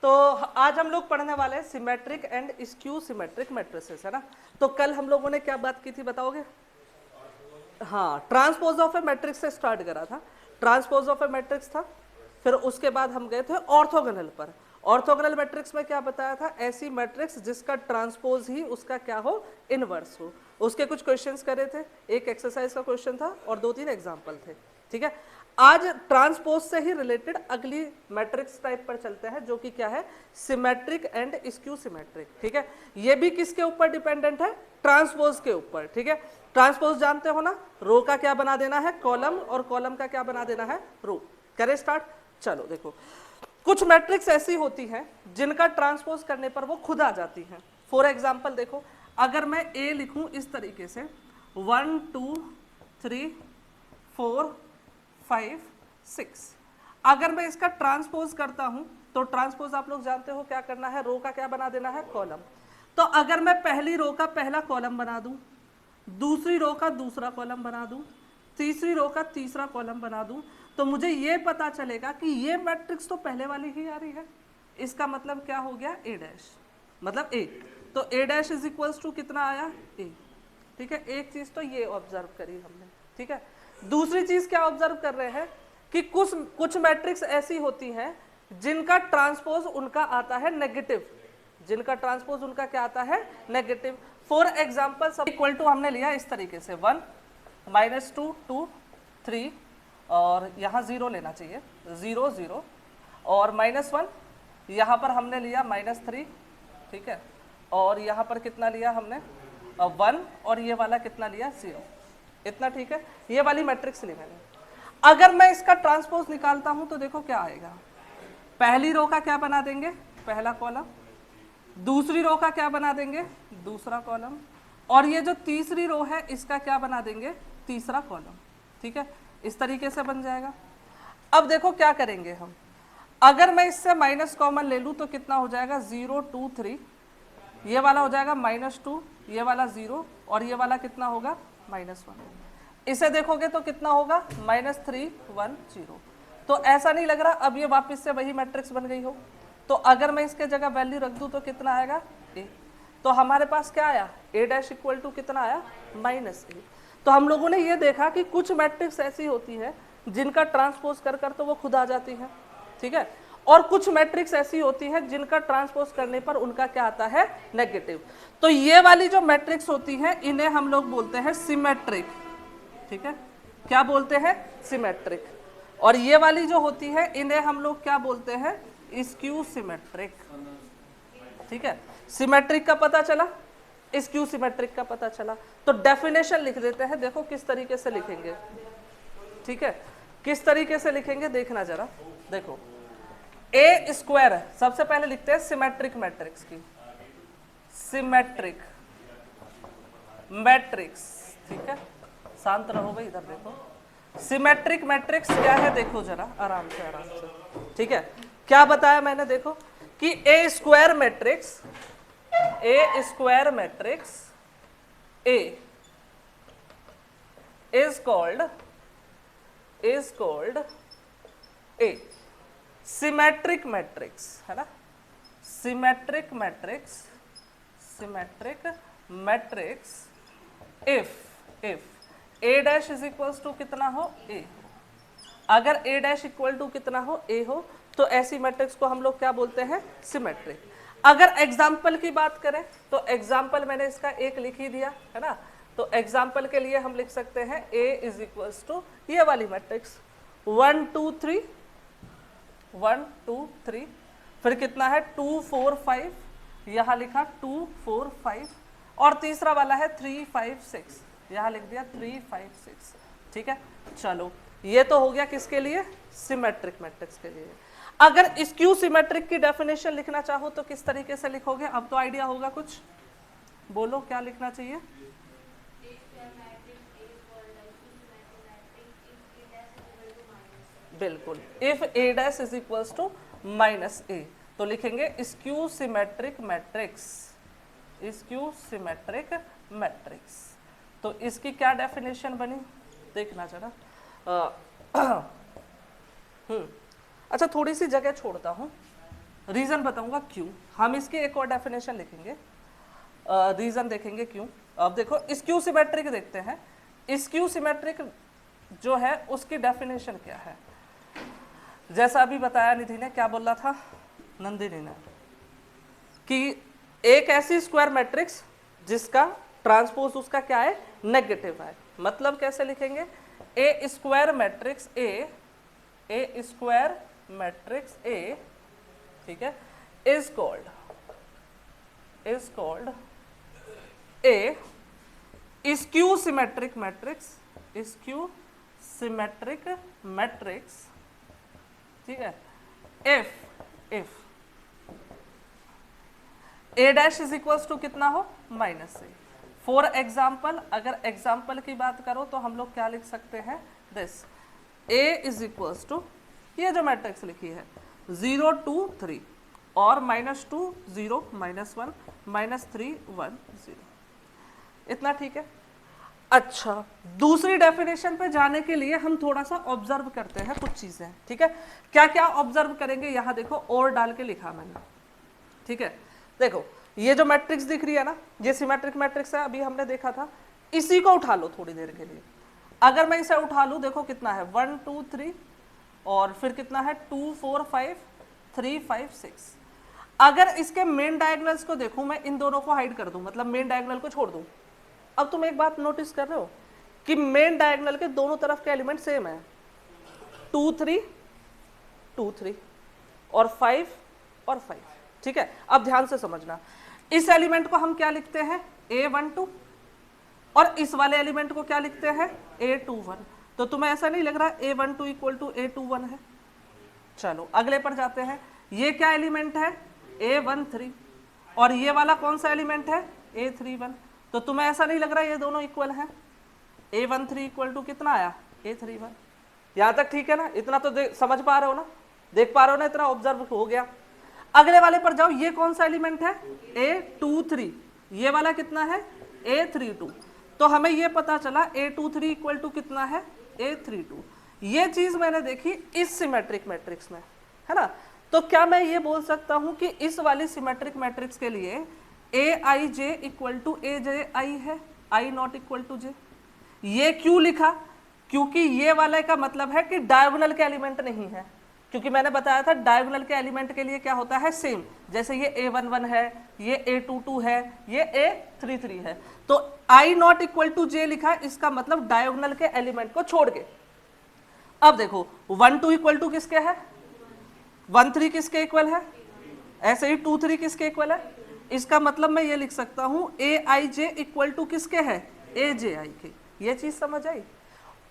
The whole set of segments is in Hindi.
तो आज हम लोग पढ़ने वाले हैं symmetric and skew symmetric matrices, है ना। तो कल हम लोगों ने क्या बात की थी बताओगे? हाँ, ट्रांसपोज ऑफ ए मैट्रिक्स से स्टार्ट करा था। ट्रांसपोज ऑफ ए मैट्रिक्स था, फिर उसके बाद हम गए थे ऑर्थोगोनल पर। ऑर्थोगोनल मैट्रिक्स में क्या बताया था? ऐसी मैट्रिक्स जिसका ट्रांसपोज ही उसका क्या हो, इनवर्स हो। उसके कुछ क्वेश्चंस करे थे, एक एक्सरसाइज का क्वेश्चन था और 2-3 एग्जाम्पल थे, ठीक है। आज ट्रांसपोज से ही रिलेटेड अगली मैट्रिक्स टाइप पर चलते हैं, जो कि क्या है, सिमेट्रिक एंड स्क्यू सिमेट्रिक, ठीक है। ये भी किसके ऊपर डिपेंडेंट है? ट्रांसपोज के ऊपर, ठीक है। ट्रांसपोज जानते हो ना, रो का क्या बना देना है, कॉलम, और कॉलम का क्या बना देना है, रो। करें स्टार्ट? चलो देखो, कुछ मैट्रिक्स ऐसी होती हैं जिनका ट्रांसपोज करने पर वो खुद आ जाती हैं। फॉर एग्जाम्पल देखो, अगर मैं ए लिखूं इस तरीके से 1 2 3 4 5 6, अगर मैं इसका ट्रांसपोज करता हूं तो ट्रांसपोज आप लोग जानते हो क्या करना है, रो का क्या बना देना है, कॉलम। तो अगर मैं पहली रो का पहला कॉलम बना दूं, दूसरी रो का दूसरा कॉलम बना दूं, तीसरी रो का तीसरा कॉलम बना दूं, तो मुझे ये पता चलेगा कि ये मैट्रिक्स तो पहले वाली ही आ रही है। इसका मतलब क्या हो गया, ए डैश, मतलब ए। तो ए डैश इज इक्वल्स टू कितना आया, ए, ठीक है। एक चीज तो ये ऑब्जर्व करी हमने, ठीक है। दूसरी चीज क्या ऑब्जर्व कर रहे हैं कि कुछ मैट्रिक्स ऐसी होती हैं जिनका ट्रांसपोज उनका आता है नेगेटिव, जिनका ट्रांसपोज उनका क्या आता है, नेगेटिव। फॉर एग्जाम्पल सब इक्वल टू हमने लिया इस तरीके से 1 -2 2 3, और यहाँ 0 लेना चाहिए, 0 0, और -1, यहाँ पर हमने लिया -3, ठीक है। और यहाँ पर कितना लिया हमने, 1, और ये वाला कितना लिया, 0, इतना, ठीक है। ये वाली मैट्रिक्स ली मैंने। अगर मैं इसका ट्रांसपोज निकालता हूं तो देखो क्या आएगा, पहली रो का क्या बना देंगे, पहला कॉलम, दूसरी रो का क्या बना देंगे, दूसरा कॉलम, और ये जो तीसरी रो है इसका क्या बना देंगे, तीसरा कॉलम, ठीक है। इस तरीके से बन जाएगा। अब देखो क्या करेंगे हम, अगर मैं इससे माइनस कॉमन ले लूं तो कितना हो जाएगा, 0 2 3, ये वाला हो जाएगा -2, ये वाला 0, और ये वाला कितना होगा, -1। इसे देखोगे तो कितना होगा, -3 1 0। तो ऐसा नहीं लग रहा अब ये वापस से वही मैट्रिक्स बन गई हो। तो अगर मैं इसके जगह वैल्यू रख दूं तो कितना आएगा, ए। तो हमारे पास क्या आया, ए डैश इक्वल टू कितना आया, -a। तो हम लोगों ने ये देखा कि कुछ मैट्रिक्स ऐसी होती है जिनका ट्रांसपोज कर कर तो वो खुद आ जाती है, ठीक है। और कुछ मैट्रिक्स ऐसी होती है जिनका ट्रांसपोज करने पर उनका क्या आता है, नेगेटिव। तो ये वाली जो मैट्रिक्स होती है इन्हें हम लोग बोलते हैं सिमेट्रिक, ठीक है। क्या बोलते हैं, सिमेट्रिक। और ये वाली जो होती है इन्हें हम लोग क्या बोलते हैं, स्क्यू सिमेट्रिक, ठीक है। सिमेट्रिक का पता चला, स्क्यू सिमेट्रिक का पता चला। तो डेफिनेशन लिख देते हैं, देखो किस तरीके से लिखेंगे, ठीक है। किस तरीके से लिखेंगे देखना जरा, देखो ए स्क्वायर है, सबसे पहले लिखते हैं सिमेट्रिक मैट्रिक्स की, सिमेट्रिक मैट्रिक्स, ठीक है। शांत रहो भाई, इधर देखो। सिमेट्रिक मैट्रिक्स क्या है, देखो जरा आराम से आराम से, ठीक है। क्या बताया मैंने, देखो कि a square matrix, a square matrix A is called a symmetric matrix, है ना। Symmetric matrix if A dash is equals to कितना हो, ए। अगर ए डैश इक्वल टू कितना हो, ए हो, तो ऐसी मैट्रिक्स को हम लोग क्या बोलते हैं, सिमेट्रिक। अगर एग्जाम्पल की बात करें तो एग्जाम्पल मैंने इसका एक लिख ही दिया, है ना। तो एग्जाम्पल के लिए हम लिख सकते हैं ए इज इक्वल्स टू ये वाली मैट्रिक्स 1 2 3 1 2 3, फिर कितना है 2 4 5, यहाँ लिखा 2 4 5, और तीसरा वाला है 3 5 6, यहाँ लिख दिया 3 5 6, ठीक है। चलो ये तो हो गया किसके लिए, सिमेट्रिक मैट्रिक्स के लिए। अगर स्क्यू सिमेट्रिक की डेफिनेशन लिखना चाहो तो किस तरीके से लिखोगे, अब तो आइडिया होगा कुछ, बोलो क्या लिखना चाहिए। बिल्कुल, if A dash is equals to -a, तो लिखेंगे skew symmetric matrix, skew symmetric matrix. तो इसकी क्या डेफिनेशन बनी देखना जरा। अच्छा थोड़ी सी जगह छोड़ता हूँ, रीजन बताऊंगा क्यों। हम इसकी एक और डेफिनेशन लिखेंगे, रीजन देखेंगे क्यों। अब देखो स्क्यू सिमेट्रिक देखते हैं। स्क्यू सिमेट्रिक जो है उसकी डेफिनेशन क्या है। जैसा अभी बताया निधि ने, क्या बोला था नंदिनी ने, कि एक ऐसी स्क्वायर मैट्रिक्स जिसका ट्रांसपोज उसका क्या है, नेगेटिव है। मतलब कैसे लिखेंगे, a square matrix a square matrix A, ठीक है, is called a skew symmetric matrix, skew symmetric matrix, ठीक है, if A dash is equals to कितना हो, माइनस ए। फॉर एग्जाम्पल, अगर एग्जाम्पल की बात करो तो हम लोग क्या लिख सकते हैं, this A is equals to, ये जो मैट्रिक्स लिखी है 0 2 3 और -2 0 -1 -3 1 0, इतना ठीक है। अच्छा, दूसरी डेफिनेशन पे जाने के लिए हम थोड़ा सा ऑब्जर्व करते हैं कुछ चीजें, ठीक है। क्या क्या ऑब्जर्व करेंगे, यहां देखो और डाल के लिखा मैंने, ठीक है। देखो ये जो मैट्रिक्स दिख रही है ना, ये सिमेट्रिक मैट्रिक्स है, अभी हमने देखा था। इसी को उठा लो थोड़ी देर के लिए। अगर मैं इसे उठा लूं, देखो कितना है 1 2 3 और फिर कितना है 2 4 5 3 5 6। अगर इसके मेन डायगोनल्स को देखूं, मैं इन दोनों को हाइड कर दूं, मतलब मेन डायगोनल को छोड़ दूं। अब तुम एक बात नोटिस कर रहे हो कि मेन डायगोनल के दोनों तरफ के एलिमेंट सेम है, 2 3 2 3 और 5 और 5, ठीक है। अब ध्यान से समझना, इस एलिमेंट को हम क्या लिखते हैं, a12, और इस वाले एलिमेंट को क्या लिखते हैं, a21। तो तुम्हें ऐसा नहीं लग रहा a12 इक्वल टू a21 है। चलो अगले पर जाते हैं। ये क्या एलिमेंट है, a13, और ये वाला कौन सा एलिमेंट है, a31। तो तुम्हें ऐसा नहीं लग रहा ये दोनों इक्वल हैं, a13 इक्वल टू कितना आया, a31। यहां तक ठीक है ना, इतना तो समझ पा रहे हो ना, देख पा रहे हो ना, इतना ऑब्जर्व हो गया। अगले वाले पर जाओ, ये कौन सा एलिमेंट है, a23, ये वाला कितना है, a32। तो हमें ये पता चला a23 इक्वल टू कितना है, a32। ये चीज मैंने देखी इस सिमेट्रिक मैट्रिक्स में, है ना। तो क्या मैं ये बोल सकता हूं कि इस वाली सिमेट्रिक मैट्रिक्स के लिए aij इक्वल टू aj है, i not equal to j। ये क्यों लिखा, क्योंकि ये वाले का मतलब है कि डायगोनल के एलिमेंट नहीं है, क्योंकि मैंने बताया था डायगोनल के एलिमेंट के लिए क्या होता है, सेम। जैसे ये a11 है, ये a22 है, ये a33 है। तो i not equal to j लिखा, इसका मतलब डायगोनल के एलिमेंट को छोड़ के। अब देखो 1 2 इक्वल टू किसके है, 1 3 किसके इक्वल है, ऐसे ही 2 3 किसके इक्वल है। इसका मतलब मैं ये लिख सकता हूं aij इक्वल टू किसके है, aji के। ये चीज समझ आई।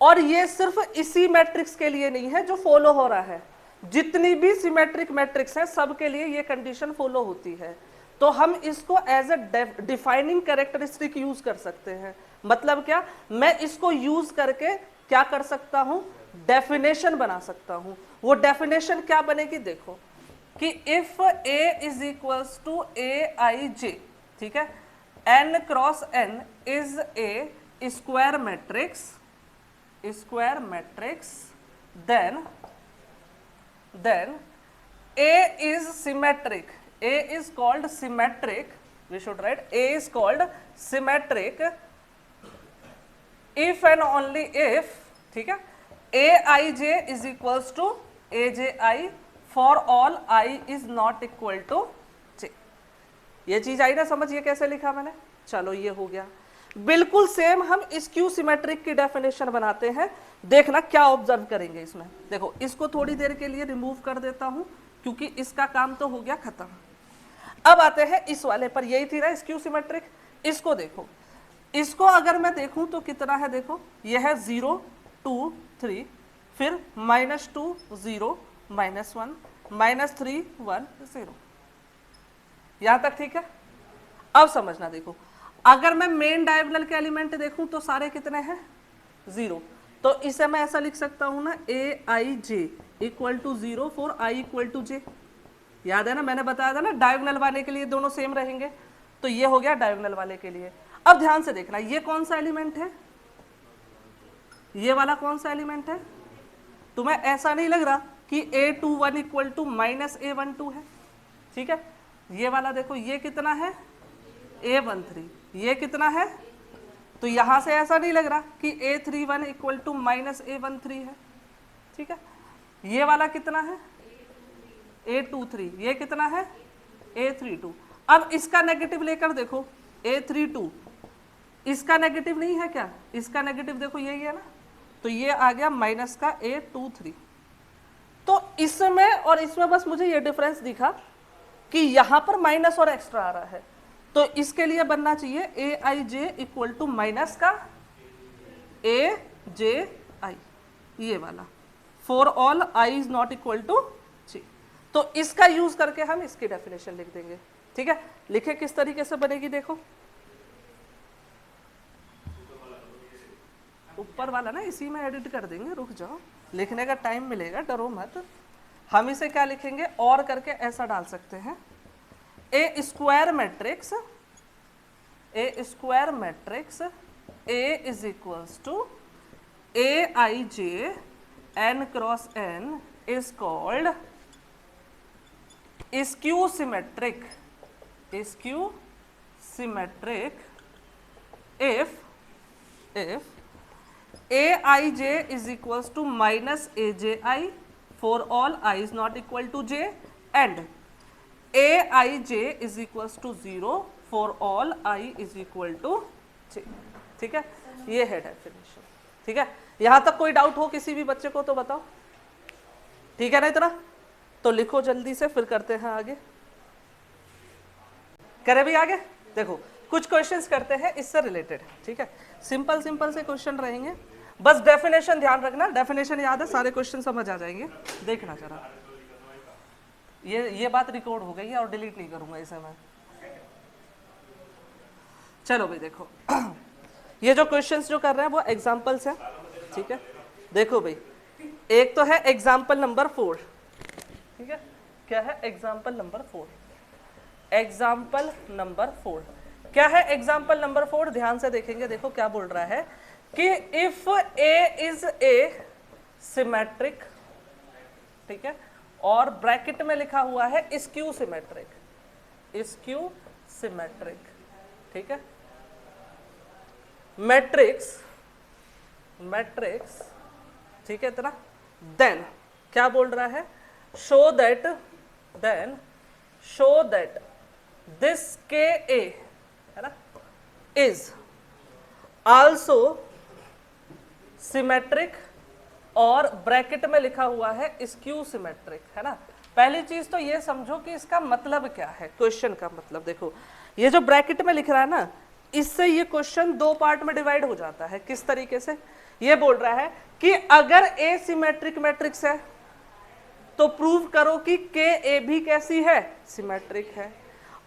और ये सिर्फ इसी मैट्रिक्स के लिए नहीं है जो फॉलो हो रहा है, जितनी भी सिमेट्रिक मैट्रिक्स है सबके लिए ये कंडीशन फॉलो होती है। तो हम इसको as a defining characteristic use कर सकते हैं। मतलब क्या, मैं इसको यूज करके क्या कर सकता हूं, डेफिनेशन बना सकता हूं। वो डेफिनेशन क्या बनेगी, देखो कि if a is equals to aij, ठीक है, n cross n is a square matrix, then A is symmetric, A is called symmetric, we should write A is called symmetric if and only if, ठीक है, aij is equals to aji for all I is not equal to j। ये चीज आई ना समझ, ये कैसे लिखा मैंने। चलो ये हो गया। बिल्कुल सेम हम स्क्यू सिमेट्रिक की डेफिनेशन बनाते हैं। देखना क्या ऑब्जर्व करेंगे इसमें। देखो इसको थोड़ी देर के लिए रिमूव कर देता हूं क्योंकि इसका काम तो हो गया खत्म। अब आते हैं इस वाले पर, यही थी ना स्क्यू सिमेट्रिक। इसको देखो, इसको अगर मैं देखूं तो कितना है, देखो यह है 0 2 3, फिर -2 0 -1 -3 1 0। यहां तक ठीक है। अब समझना, देखो अगर मैं मेन डायगोनल के एलिमेंट देखूं तो सारे कितने हैं, 0। तो इसे मैं ऐसा लिख सकता हूं ना, aij equal to 0 for i equal to j। याद है ना, मैंने बताया था ना डायगोनल वाले के लिए दोनों सेम रहेंगे। तो ये हो गया डायगोनल वाले के लिए। अब ध्यान से देखना, ये कौन सा एलिमेंट है, ये वाला कौन सा एलिमेंट है। तुम्हें ऐसा नहीं लग रहा कि a21 इक्वल टू -a12 है, ठीक है। ये वाला देखो ये कितना है A13, ये कितना है, तो यहां से ऐसा नहीं लग रहा कि A31 equal to minus A13 है, ठीक है। ये वाला कितना है A23, ये कितना है A32। अब इसका नेगेटिव लेकर देखो A32, इसका नेगेटिव नहीं है क्या, इसका नेगेटिव देखो यही है ना, तो ये आ गया माइनस का A23। तो इसमें और इसमें बस मुझे ये डिफरेंस दिखा कि यहां पर माइनस और एक्स्ट्रा आ रहा है, तो इसके लिए बनना चाहिए Aij इक्वल टू माइनस का Aj, ये वाला, for all i is not equal to j। तो इसका यूज करके हम इसकी डेफिनेशन लिख देंगे, ठीक है। लिखे किस तरीके से बनेगी देखो, ऊपर वाला ना इसी में एडिट कर देंगे, रुक जाओ, लिखने का टाइम मिलेगा, डरो मत। हम इसे क्या लिखेंगे और करके ऐसा डाल सकते हैं, a square matrix A is equals to Aij n cross n is called skew symmetric if Aij is equals to minus Aj for all I is not equal to j and Aij is equals to 0 for all I is equal to j, ठीक है। ये है डेफिनेशन, ठीक है। यहां तक कोई डाउट हो किसी भी बच्चे को तो बताओ, ठीक है ना इतना, तो लिखो जल्दी से, फिर करते हैं आगे। करें भी आगे, देखो कुछ क्वेश्चंस करते हैं इससे रिलेटेड, ठीक है। सिंपल सिंपल से क्वेश्चन रहेंगे, बस डेफिनेशन ध्यान रखना, डेफिनेशन याद है सारे क्वेश्चन समझ आ जाएंगे। देखना जरा, ये बात रिकॉर्ड हो गई है और डिलीट नहीं करूंगा इसे मैं। चलो भाई देखो ये जो क्वेश्चंस जो कर रहे हैं वो एग्जांपल्स हैं, ठीक है। देखो भाई एक तो है एग्जांपल नंबर 4, ठीक है। क्या है एग्जांपल नंबर 4, एग्जांपल नंबर 4 क्या है, एग्जांपल नंबर 4 ध्यान से देखेंगे, देखो क्या बोल रहा है कि if A is a symmetric, ठीक है, और ब्रैकेट में लिखा हुआ है स्क्यू सिमेट्रिक, ठीक है। मैट्रिक्स, ठीक है इतना, देन क्या बोल रहा है, शो दैट दिस KA है ना इज आल्सो सिमेट्रिक, और ब्रैकेट में लिखा हुआ है स्क्यू सिमेट्रिक, है ना। पहली चीज तो ये समझो कि इसका मतलब क्या है, क्वेश्चन का मतलब देखो, ये जो ब्रैकेट में लिख रहा है ना, इससे ये क्वेश्चन दो पार्ट में डिवाइड हो जाता है। किस तरीके से, ये बोल रहा है कि अगर ए सिमेट्रिक मैट्रिक्स है तो प्रूव करो कि KA भी कैसी है, सिमेट्रिक है,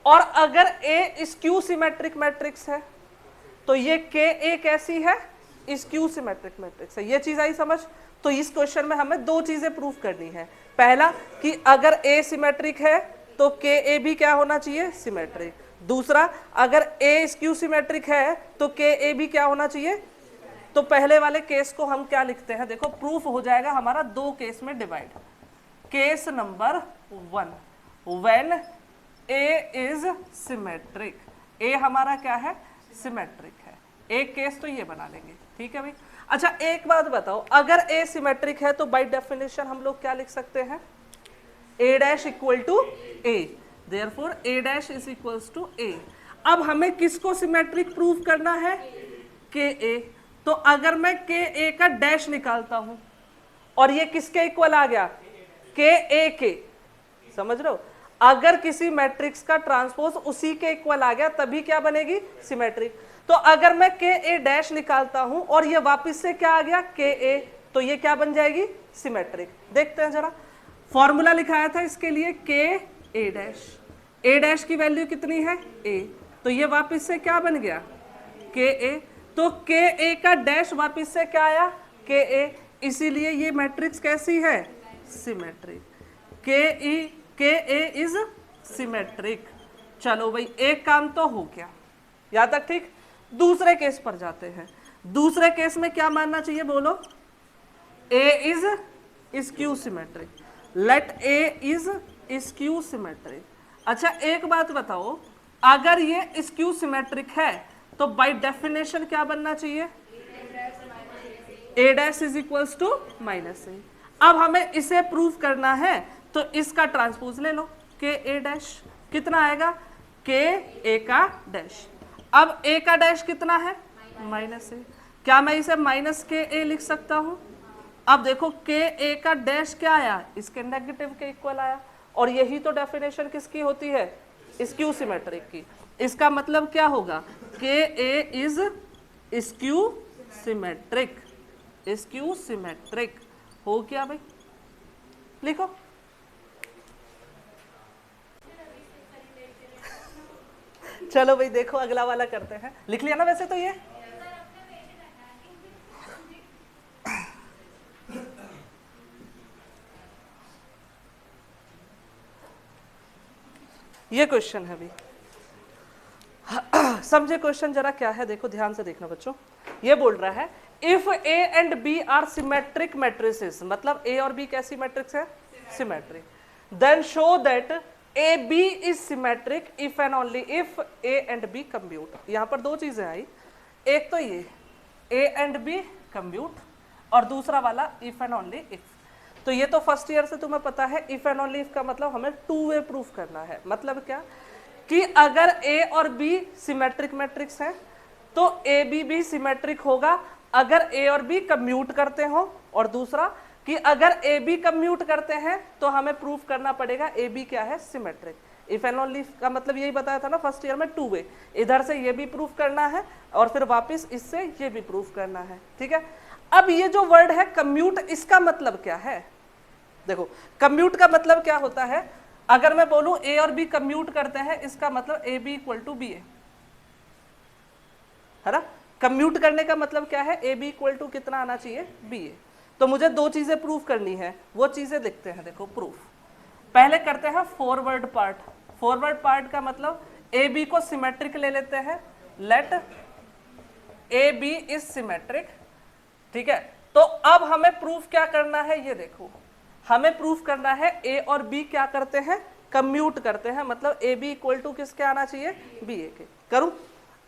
और अगर ए स्क्यू सिमेट्रिक मैट्रिक्स है तो ये KA कैसी है, स्क्यू सिमेट्रिक मैट्रिक्स है। ये चीज आई समझ। तो इस क्वेश्चन में हमें दो चीजें प्रूव करनी है, पहला कि अगर A सिमेट्रिक है तो KA भी क्या होना चाहिए, सिमेट्रिक। दूसरा, अगर A स्क्यू सिमेट्रिक है तो KA भी क्या होना चाहिए। तो पहले वाले केस को हम क्या लिखते हैं, देखो प्रूफ हो जाएगा हमारा दो केस में divide. Case number 1, when A is symmetric, A हमारा क्या है, सिमेट्रिक है। एक केस तो ये बना लेंगे, ठीक है भाई। अच्छा एक बात बताओ, अगर A सिमेट्रिक है तो बाय डेफिनेशन हम लोग क्या लिख सकते हैं, A dash equal to A, therefore A dash is equals to A। अब हमें किसको सिमेट्रिक प्रूफ करना है, KA। तो अगर मैं KA का डैश निकालता हूं और ये किसके इक्वल आ गया, KA के, समझ रहे हो। अगर किसी मैट्रिक्स का ट्रांसपोज उसी के इक्वल आ गया तभी क्या बनेगी, सिमेट्रिक। तो अगर मैं KA डैश निकालता हूं और ये वापस से क्या आ गया, KA, तो ये क्या बन जाएगी, सिमेट्रिक। देखते हैं जरा, फॉर्मूला लिखाया था इसके लिए KA डैश, A डैश की वैल्यू कितनी है, A, तो ये वापस से क्या बन गया, KA। तो KA का डैश वापस से क्या आया, KA, इसीलिए ये मैट्रिक्स कैसी है, सिमेट्रिक। KA is symmetric. चलो भाई एक काम तो हो गया, यहां तक ठीक। दूसरे केस पर जाते हैं। दूसरे केस में क्या मानना चाहिए बोलो, A is skew symmetric, let A is skew symmetric. अच्छा एक बात बताओ, अगर ये स्क्यू सिमेट्रिक है तो बाय डेफिनेशन क्या बनना चाहिए? A dash is equals to minus A. अब हमें इसे प्रूव करना है तो इसका ट्रांसपोज ले लो, के ए डैश कितना आएगा? के ए का डैश। अब ए का डैश कितना है? माइनस ए। क्या मैं इसे माइनस के ए लिख सकता हूं? अब देखो के ए का डैश क्या आया? इसके नेगेटिव के इक्वल आया, और यही तो डेफिनेशन किसकी होती है? स्क्यू सिमेट्रिक की। इसका मतलब क्या होगा? K A is skew symmetric. Skew symmetric हो गया भाई, लिखो। चलो भाई देखो अगला वाला करते हैं। लिख लिया ना वैसे तो ये क्वेश्चन है भाई। समझे क्वेश्चन जरा क्या है? देखो ध्यान से देखना बच्चों। ये बोल रहा है if A and B are symmetric matrices, मतलब ए और बी कैसी मैट्रिक्स है? Symmetric. Then show that A B is symmetric if and only if A and B commute. यहां पर दो चीजें आई, एक तो ये ए एंड बी कंप्यूट, और दूसरा वाला इफ एंड ओनली इफ। तो ये तो फर्स्ट ईयर से तुम्हें पता है, इफ एंड ओनली इफ का मतलब हमें टू वे प्रूफ करना है। मतलब क्या कि अगर ए और बी सिमेट्रिक मैट्रिक्स हैं तो ए बी भी सिमेट्रिक होगा अगर ए और बी कम्यूट करते हो, और दूसरा कि अगर ए बी कम्यूट करते हैं तो हमें प्रूफ करना पड़ेगा ए बी क्या है? सिमेट्रिक। इफ एंड ओनली का मतलब यही बताया था ना फर्स्ट ईयर में, टू वे। इधर से ये भी प्रूफ करना है और फिर वापस इससे ये भी प्रूफ करना है, ठीक है। अब ये जो वर्ड है कम्यूट, इसका मतलब क्या है? देखो कम्यूट का मतलब क्या होता है? अगर मैं बोलूं ए और बी कम्यूट करते हैं, इसका मतलब A B equal to B A, है ना। कम्यूट करने का मतलब क्या है? ए बी इक्वल टू कितना आना चाहिए? बी ए। तो मुझे दो चीजें प्रूफ करनी है, वो चीजें लिखते हैं। देखो प्रूफ पहले करते हैं फॉरवर्ड पार्ट। फॉरवर्ड पार्ट का मतलब ए बी को सिमेट्रिक ले लेते हैं, let A B is symmetric, ठीक है। तो अब हमें प्रूफ क्या करना है? ये देखो हमें प्रूफ करना है ए और बी क्या करते हैं? कम्यूट करते हैं, मतलब ए बी इक्वल टू किसके आना चाहिए? बी ए के। करूं?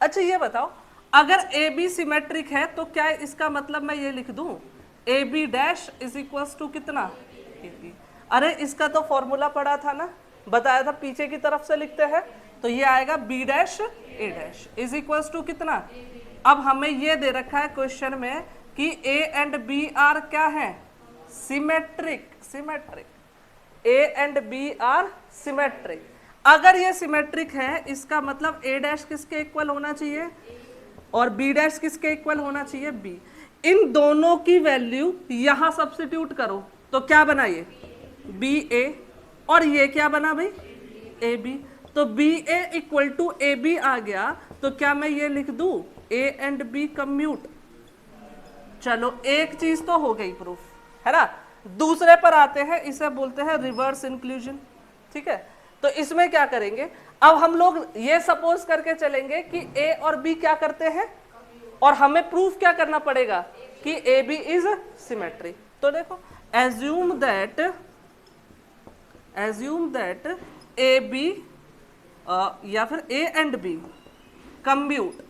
अच्छा ये बताओ, अगर ए बी सिमेट्रिक है तो क्या इसका मतलब मैं ये लिख दूं A B dash is equal to कितना? A B. अरे इसका तो फॉर्मूला पढ़ा था ना, बताया था पीछे की तरफ से लिखते हैं, तो ये आएगा B dash A dash is equal to कितना? अब हमें ये दे रखा है क्वेश्चन में कि ए एंड बी आर क्या है? Symmetric. Symmetric A and B are symmetric. अगर ये सिमेट्रिक है इसका मतलब ए डैश किसके इक्वल होना चाहिए और बी डैश किसके इक्वल होना चाहिए? बी। इन दोनों की वैल्यू यहां सब्स्टिट्यूट करो तो क्या बना? ये बी ए, और ये क्या बना भाई? A B. तो B A equal to A B आ गया, तो क्या मैं ये लिख दूं ए एंड बी कम्यूट? चलो एक चीज तो हो गई प्रूफ, है ना। दूसरे पर आते हैं, इसे बोलते हैं रिवर्स इंक्लूजन, ठीक है। तो इसमें क्या करेंगे? अब हम लोग ये सपोज करके चलेंगे कि ए और बी क्या करते हैं, और हमें प्रूफ क्या करना पड़ेगा कि ए बी इज सिमेट्रिक। तो देखो एज्यूम दैट ए बी या फिर ए एंड बी कम्यूट।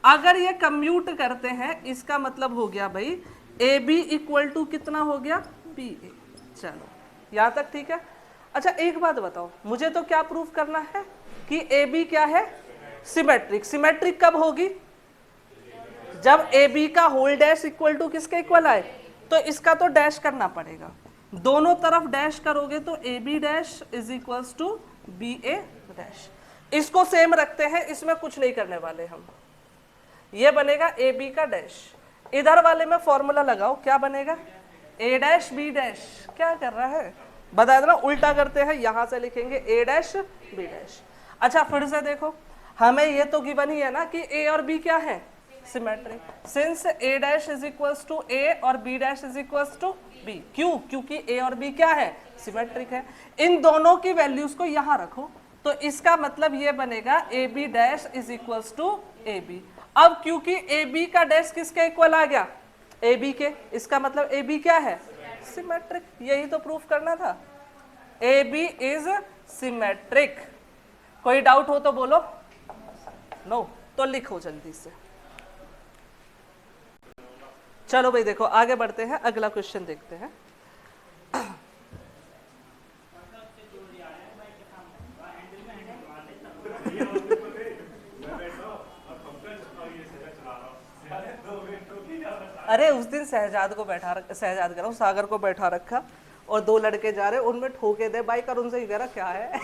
अगर ये कम्यूट करते हैं इसका मतलब हो गया भाई ए बी इक्वल टू कितना हो गया? बी ए। चलो यहां तक ठीक है। अच्छा एक बात बताओ, मुझे तो क्या प्रूफ करना है कि ए बी क्या है? सिमेट्रिक। सिमेट्रिक कब होगी? जब ए बी का होल डैश इक्वल टू किसके इक्वल आए। तो इसका तो डैश करना पड़ेगा, दोनों तरफ डैश करोगे तो A B dash is equal to B A dash. इसको सेम रखते हैं, इसमें कुछ नहीं करने वाले हम। ये बनेगा ए बी का डैश, इधर वाले में फॉर्मूला लगाओ, क्या बनेगा? ए डैश बी डैश। क्या कर रहा है? बता देना, उल्टा करते हैं, यहां से लिखेंगे ए डैश बी डैश। अच्छा फिर से देखो, हमें ये तो गिवन ही है ना कि ए और बी क्या है? Symmetric. Since A dash is equals to A और B dash is equals to B. क्यों? क्योंकि ए और बी क्या है? सिमेट्रिक है। इन दोनों की वैल्यूज को यहां रखो, तो इसका मतलब ये बनेगा A B dash is equals to A B. अब क्योंकि ए बी का डैश किसके इक्वल आ गया? ए बी के, इसका मतलब ए बी क्या है? सिमेट्रिक। यही तो प्रूफ करना था, ए बी इज सिमेट्रिक। कोई डाउट हो तो बोलो, नो तो लिखो जल्दी से। चलो भाई देखो आगे बढ़ते हैं, अगला क्वेश्चन देखते हैं। अरे उस दिन शहजाद को बैठा शहजाद कह रहा हूँ सागर को बैठा रखा और दो लड़के जा रहे, उनमें ठोके दे बाइक और उनसे कह रहा क्या है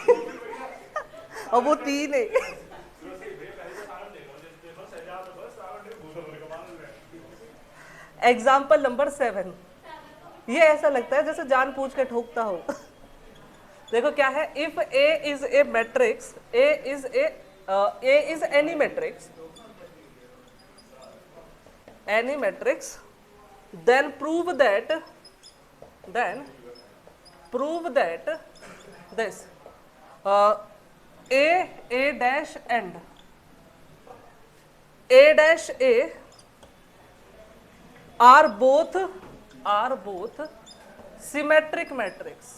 और वो तीन है। एग्जाम्पल नंबर 7, ये ऐसा लगता है जैसे जानबूझ के ठोकता हो। देखो क्या है, if A is a matrix, A is any matrix, any matrix, then prove that this a dash and a dash a are both symmetric matrices।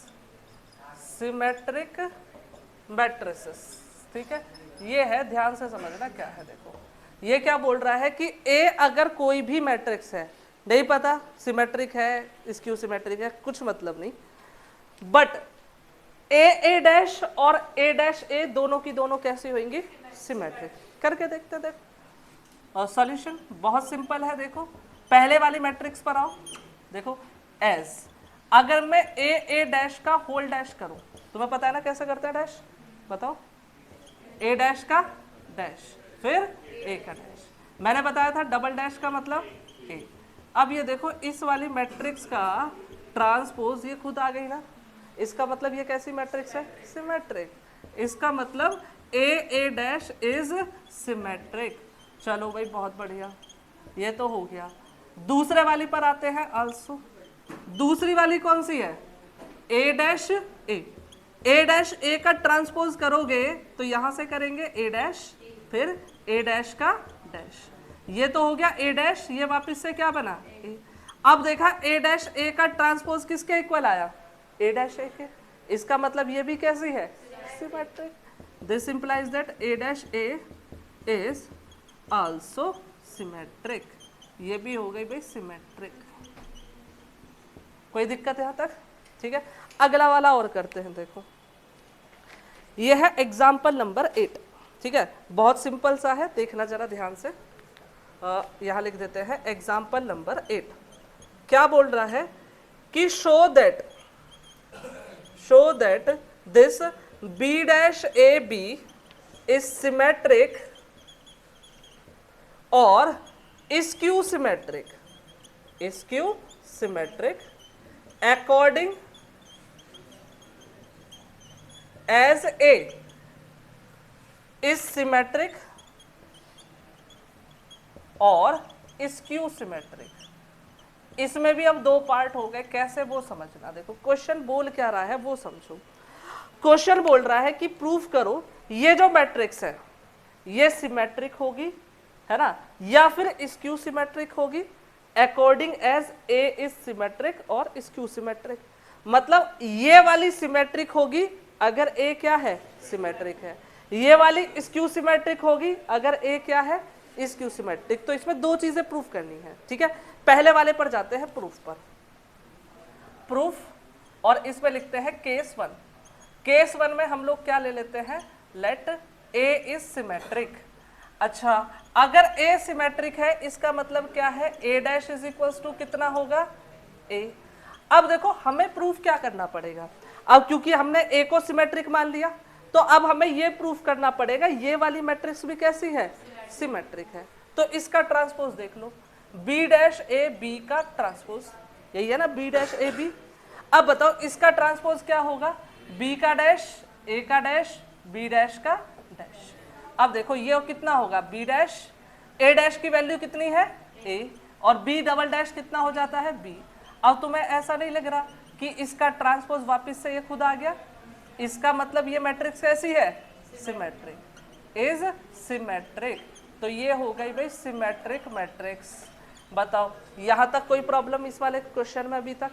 ठीक है, ये है, ध्यान से समझना क्या है। देखो ये क्या बोल रहा है कि A अगर कोई भी मैट्रिक्स है, नहीं पता सिमेट्रिक है, स्क्यू सिमेट्रिक है, कुछ मतलब नहीं, बट A डैश और A डैश A दोनों की दोनों कैसी होंगी, सिमेट्रिक। करके देखते देखो, और सॉल्यूशन बहुत सिंपल है। देखो पहले वाली मैट्रिक्स पर आओ, देखो एज अगर मैं A डैश का होल डैश करूं, तुम्हें पता है ना कैसे करते हैं डैश, बताओ। A डैश का डैश, फिर ए का डैश, मैंने बताया था डबल डैश का मतलब ए। अब ये देखो इस वाली मैट्रिक्स का ट्रांसपोज, ये खुद आ गई ना, इसका मतलब ये कैसी मैट्रिक्स है, सिमेट्रिक। इसका मतलब ए डैश इज सिमेट्रिक। चलो भाई बहुत बढ़िया, ये तो हो गया। दूसरे वाली पर आते हैं आल्सो। दूसरी वाली कौन सी है, ए डैश ए डैश ए का ट्रांसपोज करोगे तो यहां से करेंगे ए डैश, फिर ए डैश का डैश, ये तो हो गया ए डैश, ये वापस से क्या बना ए। अब देखा ए डैश ए का ट्रांसपोज किसके इक्वल आया, ए डैश ए के। इसका मतलब ये भी कैसी है, symmetric. This implies that A dash A is also symmetric. ये भी हो गई भाई सिमेट्रिक। कोई दिक्कत यहाँ तक, ठीक है। अगला वाला और करते हैं। देखो ये है एग्जाम्पल नंबर 8, ठीक है, बहुत सिंपल सा है, देखना जरा ध्यान से। यहाँ लिख देते हैं एग्जाम्पल नंबर 8। क्या बोल रहा है कि show that this B dash A B is symmetric और skew symmetric according as A is symmetric और skew symmetric। इसमें भी अब दो पार्ट हो गए, कैसे वो समझना। देखो क्वेश्चन बोल क्या रहा है वो समझो। क्वेश्चन बोल रहा है कि प्रूफ करो ये जो मैट्रिक्स है ये सिमेट्रिक होगी, है ना, या फिर स्क्यू सिमेट्रिक होगी according as A is symmetric और स्क्यू सिमेट्रिक। मतलब ये वाली सिमेट्रिक होगी अगर ए क्या है, सिमेट्रिक है, ये वाली स्क्यू सिमेट्रिक होगी अगर ए क्या है, स्क्यू सिमेट्रिक। तो इसमें दो चीजें प्रूफ करनी है, ठीक है। पहले वाले पर जाते हैं प्रूफ पर, प्रूफ, और इसमें लिखते हैं केस 1। केस 1 में हम लोग क्या ले लेते हैं, लेट ए इज सिमेट्रिक। अच्छा, अगर ए सिमेट्रिक है इसका मतलब क्या है, ए डैश इज इक्वल्स टू कितना होगा, ए। अब देखो हमें प्रूफ क्या करना पड़ेगा, अब क्योंकि हमने ए को सिमेट्रिक मान लिया तो अब हमें ये प्रूफ करना पड़ेगा ये वाली मैट्रिक्स भी कैसी है, सिमेट्रिक है। तो इसका ट्रांसपोज देख लो, बी डैश ए बी का ट्रांसपोज, यही है ना, बी डैश ए बी। अब बताओ इसका ट्रांसपोज क्या होगा, बी का डैश, ए का डैश, बी डैश का डैश। अब देखो ये कितना होगा, बी डैश, ए डैश की वैल्यू कितनी है, ए, और बी डबल डैश कितना हो जाता है, बी। अब तुम्हें ऐसा नहीं लग रहा कि इसका ट्रांसपोज वापस से ये खुद आ गया, इसका मतलब ये मैट्रिक्स कैसी है, सिमेट्रिक, इज सिमेट्रिक। तो ये हो गई भाई सिमेट्रिक मैट्रिक्स। बताओ यहां तक कोई प्रॉब्लम इस वाले क्वेश्चन में अभी तक।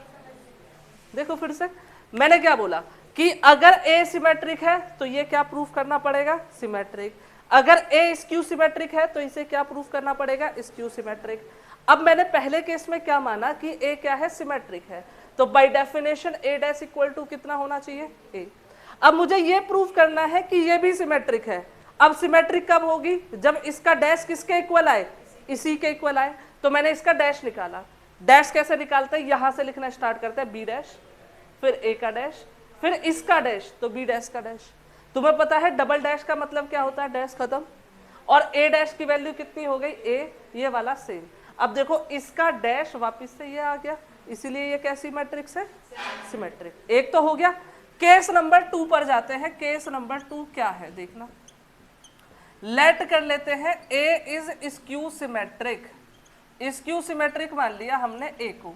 देखो फिर से मैंने क्या बोला, कि अगर ए सिमेट्रिक है तो ये क्या प्रूफ करना पड़ेगा, सिमेट्रिक। अगर ए स्क्यू सिमेट्रिक है तो इसे क्या प्रूफ करना पड़ेगा, स्क्यू सिमेट्रिक। अब मैंने पहले केस में क्या माना कि ए क्या है, सिमेट्रिक है, तो by definition A dash equal to कितना होना चाहिए, ए। अब मुझे ये प्रूफ करना है कि ये भी सिमेट्रिक है। अब सिमेट्रिक कब होगी, जब इसका डैश किसके इक्वल आए, इसी के इक्वल आए। तो मैंने इसका डैश निकाला। डैश कैसे निकालते हैं, यहां से लिखना स्टार्ट करते हैं, बी डैश, फिर ए का डैश, फिर इसका डैश, तो बी डैश का डैश। तुम्हें पता है डबल डैश का मतलब क्या होता है, डैश खत्म, और ए डैश की वैल्यू कितनी हो गई, ए, ये वाला सेम। अब देखो इसका डैश वापस से ये आ गया, इसीलिए ये कैसी मैट्रिक्स है, सिमेट्रिक। एक तो हो गया। केस नंबर 2 पर जाते हैं। केस नंबर 2 क्या है देखना, लेट कर लेते हैं A is skew symmetric. Skew symmetric मान लिया हमने ए को।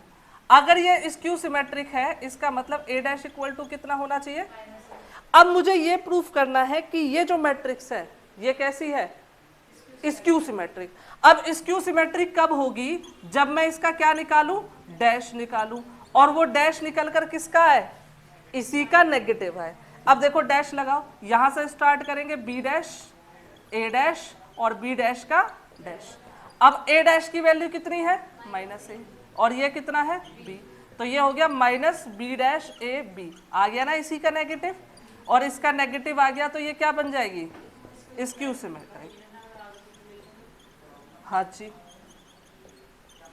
अगर ये स्क्यू सिमेट्रिक है, इसका मतलब ए डैश इक्वल टू कितना होना चाहिए। अब मुझे ये प्रूफ करना है कि ये जो मैट्रिक्स है ये कैसी है, स्क्यू सिमेट्रिक। अब स्क्यू सिमेट्रिक कब होगी, जब मैं इसका क्या निकालूं, डैश निकालूं, और वो डैश निकल कर किसका है, इसी का नेगेटिव है। अब देखो डैश लगाओ, यहां से स्टार्ट करेंगे बी डैश, ए डैश और बी डैश का डैश। अब ए डैश की वैल्यू कितनी है, माइनस ए, और ये कितना है, बी, तो ये हो गया minus B dash A B, आ गया ना इसी का नेगेटिव, और इसका नेगेटिव आ गया, तो ये क्या बन जाएगी, स्क्यू सिमेट्रिक। हाँ जी,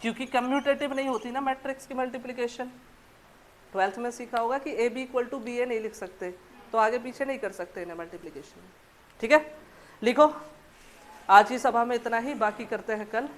क्योंकि कम्यूटेटिव नहीं होती ना मैट्रिक्स की मल्टीप्लिकेशन। 12th में सीखा होगा कि A B equal to B A नहीं लिख सकते, तो आगे पीछे नहीं कर सकते इन्हें मल्टीप्लिकेशन। ठीक है, लिखो। आज की सभा में इतना ही, बाकी करते हैं कल।